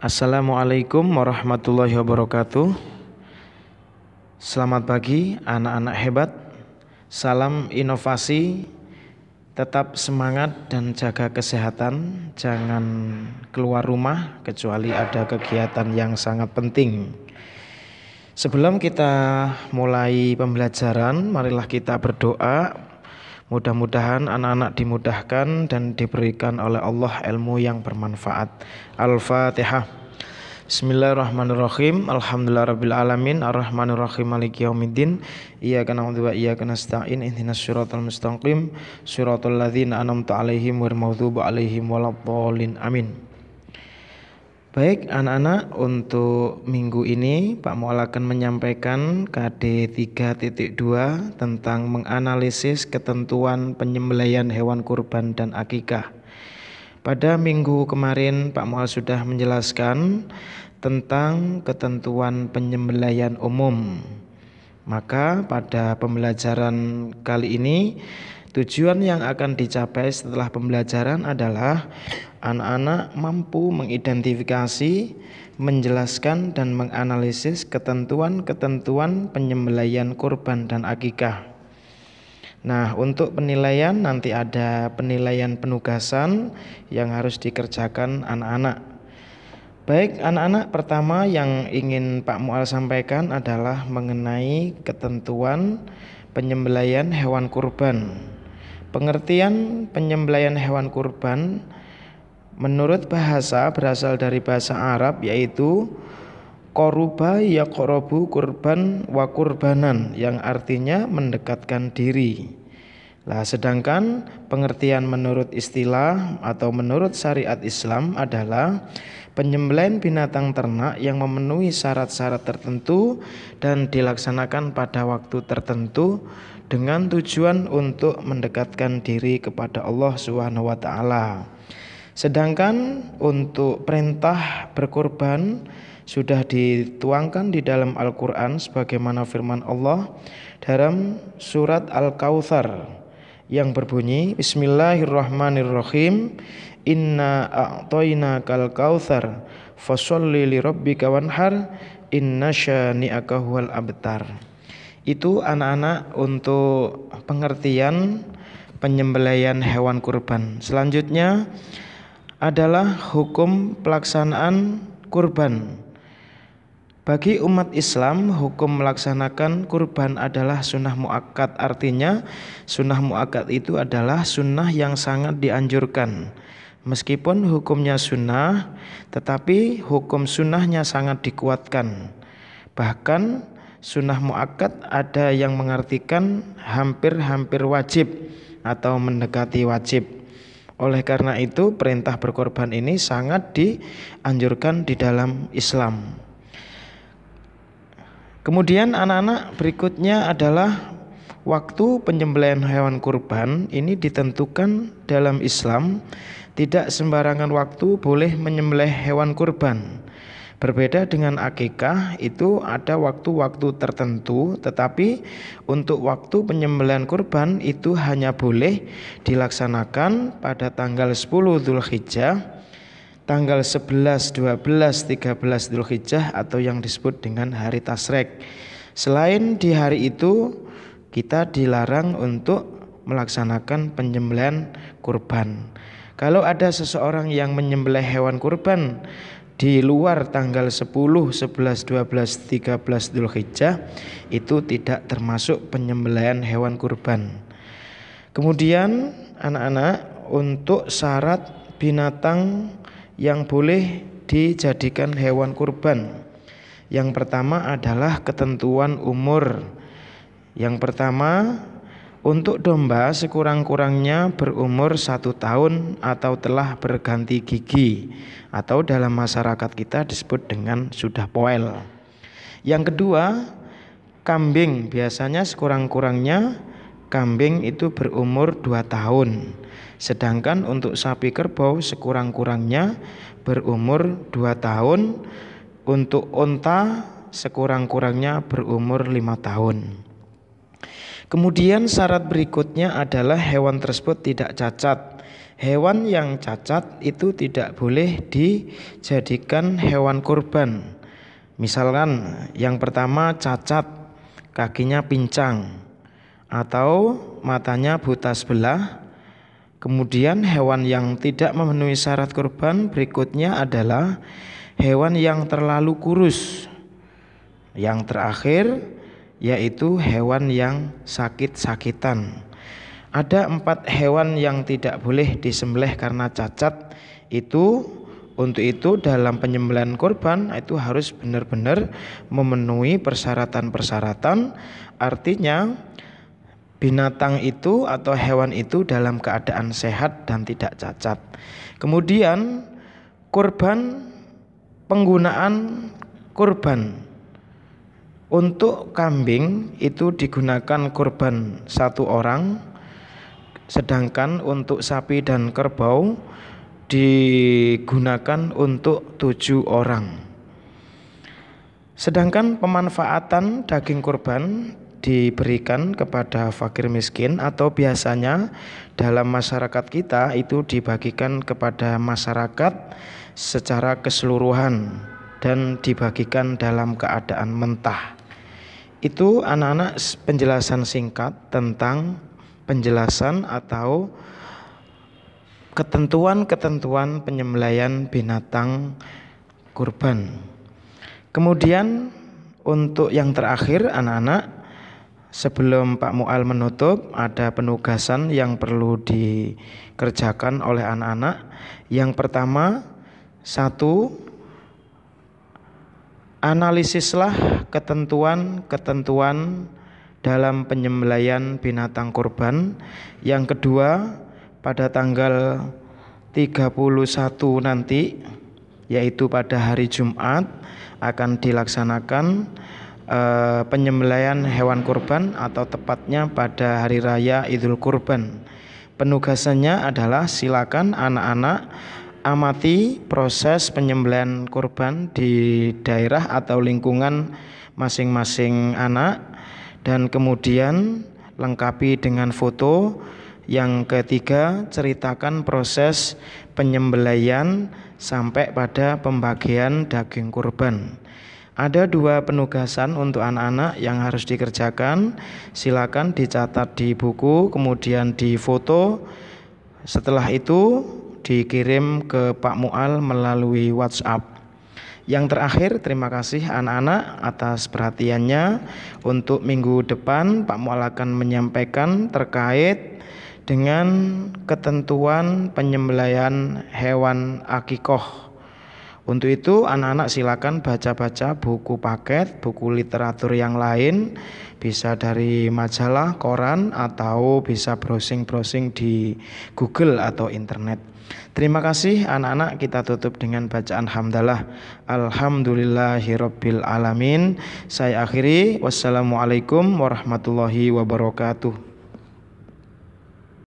Assalamualaikum warahmatullahi wabarakatuh. Selamat pagi anak-anak hebat. Salam inovasi. Tetap semangat dan jaga kesehatan. Jangan keluar rumah kecuali ada kegiatan yang sangat penting. Sebelum kita mulai pembelajaran, marilah kita berdoa. Mudah-mudahan anak-anak dimudahkan dan diberikan oleh Allah ilmu yang bermanfaat. Al-Fatihah. Bismillahirrahmanirrahim. Alhamdulillahirabbil alamin, arrahmanirrahim, maliki yaumiddin. Iyyaka na'budu wa iyyaka nasta'in. Ihdinas siratal mustaqim, siratal ladzina an'amta 'alaihim ghairil maghdubi 'alaihim waladdallin. Amin. Baik anak-anak, untuk minggu ini Pak Mual akan menyampaikan KD 3.2 tentang menganalisis ketentuan penyembelaihan hewan kurban dan akikah. Pada minggu kemarin Pak Mual sudah menjelaskan tentang ketentuan penyembelaihan umum. Maka pada pembelajaran kali ini tujuan yang akan dicapai setelah pembelajaran adalah anak-anak mampu mengidentifikasi, menjelaskan dan menganalisis ketentuan-ketentuan penyembelaihan kurban dan akikah. Nah, untuk penilaian nanti ada penilaian penugasan yang harus dikerjakan anak-anak. Baik anak-anak, pertama yang ingin Pak Mual sampaikan adalah mengenai ketentuan penyembelaihan hewan kurban. Pengertian penyembelaihan hewan kurban menurut bahasa berasal dari bahasa Arab, yaitu qoruba yaqrabu kurban wa kurbanan, yang artinya mendekatkan diri. Sedangkan pengertian menurut istilah atau menurut syariat Islam adalah penyembelaihan binatang ternak yang memenuhi syarat-syarat tertentu dan dilaksanakan pada waktu tertentu dengan tujuan untuk mendekatkan diri kepada Allah Subhanahu wa taala. Sedangkan untuk perintah berkorban sudah dituangkan di dalam Al-Quran sebagaimana firman Allah dalam surat Al-Kautsar yang berbunyi Bismillahirrahmanirrahim, Inna a'toinakal kautsar fasholli lirabbika wanhar inna syani'aka huwal abtar. Itu anak-anak untuk pengertian penyembelaihan hewan kurban. Selanjutnya adalah hukum pelaksanaan kurban. Bagi umat Islam, hukum melaksanakan kurban adalah sunnah muakkad. Artinya sunnah muakkad itu adalah sunnah yang sangat dianjurkan. Meskipun hukumnya sunnah, tetapi hukum sunnahnya sangat dikuatkan. Bahkan sunnah muakkad ada yang mengartikan hampir-hampir wajib atau mendekati wajib. Oleh karena itu perintah berkorban ini sangat dianjurkan di dalam Islam. Kemudian anak-anak, berikutnya adalah waktu penyembelaihan hewan kurban ini ditentukan dalam Islam. Tidak sembarangan waktu boleh menyembelih hewan kurban. Berbeda dengan akikah, itu ada waktu-waktu tertentu, tetapi untuk waktu penyembelihan kurban itu hanya boleh dilaksanakan pada tanggal 10 Dzulhijjah, tanggal 11, 12, 13 Dzulhijjah atau yang disebut dengan hari Tasyrik. Selain di hari itu kita dilarang untuk melaksanakan penyembelihan kurban. Kalau ada seseorang yang menyembelih hewan kurban di luar tanggal 10, 11, 12, 13 Dzulhijjah, itu tidak termasuk penyembelaihan hewan kurban. Kemudian anak-anak, untuk syarat binatang yang boleh dijadikan hewan kurban, yang pertama adalah ketentuan umur. Yang pertama, untuk domba sekurang-kurangnya berumur 1 tahun atau telah berganti gigi, atau dalam masyarakat kita disebut dengan sudah poel. Yang kedua, kambing biasanya sekurang-kurangnya kambing itu berumur 2 tahun. Sedangkan untuk sapi kerbau sekurang-kurangnya berumur 2 tahun. Untuk unta sekurang-kurangnya berumur 5 tahun. Kemudian syarat berikutnya adalah hewan tersebut tidak cacat. hewan yang cacat itu tidak boleh dijadikan hewan kurban. Misalkan yang pertama cacat, kakinya pincang atau matanya buta sebelah. Kemudian hewan yang tidak memenuhi syarat kurban berikutnya adalah hewan yang terlalu kurus. Yang terakhir yaitu hewan yang sakit-sakitan. Ada 4 hewan yang tidak boleh disembelih karena cacat. Untuk itu dalam penyembelihan kurban itu harus benar-benar memenuhi persyaratan-persyaratan. Artinya binatang itu atau hewan itu dalam keadaan sehat dan tidak cacat. Kemudian penggunaan kurban. Untuk kambing itu digunakan kurban 1 orang, sedangkan untuk sapi dan kerbau digunakan untuk 7 orang. Sedangkan pemanfaatan daging kurban diberikan kepada fakir miskin atau biasanya dalam masyarakat kita itu dibagikan kepada masyarakat secara keseluruhan dan dibagikan dalam keadaan mentah. Itu anak-anak penjelasan singkat tentang penjelasan atau ketentuan-ketentuan penyembelaihan binatang kurban. Kemudian untuk yang terakhir anak-anak, sebelum Pak Mual menutup, ada penugasan yang perlu dikerjakan oleh anak-anak. Yang pertama, 1, analisislah ketentuan-ketentuan dalam penyembelaihan binatang kurban. Yang kedua, pada tanggal 31 nanti, yaitu pada hari Jumat, akan dilaksanakan penyembelaihan hewan kurban atau tepatnya pada hari raya Idul Kurban. Penugasannya adalah silakan anak-anak amati proses penyembelihan kurban di daerah atau lingkungan masing-masing anak, dan kemudian lengkapi dengan foto. Yang ketiga, ceritakan proses penyembelaihan sampai pada pembagian daging kurban. Ada 2 penugasan untuk anak-anak yang harus dikerjakan. Silakan dicatat di buku, kemudian difoto. Setelah itu dikirim ke Pak Mual melalui WhatsApp. Yang terakhir, terima kasih anak-anak atas perhatiannya. Untuk minggu depan Pak Mual akan menyampaikan terkait dengan ketentuan penyembelaihan hewan akikoh. Untuk itu anak-anak silakan baca-baca buku paket, buku literatur yang lain, bisa dari majalah, koran, atau bisa browsing-browsing di Google atau internet. Terima kasih anak-anak, kita tutup dengan bacaan hamdalah. Alhamdulillahirabbil alamin. Saya akhiri, wassalamualaikum warahmatullahi wabarakatuh.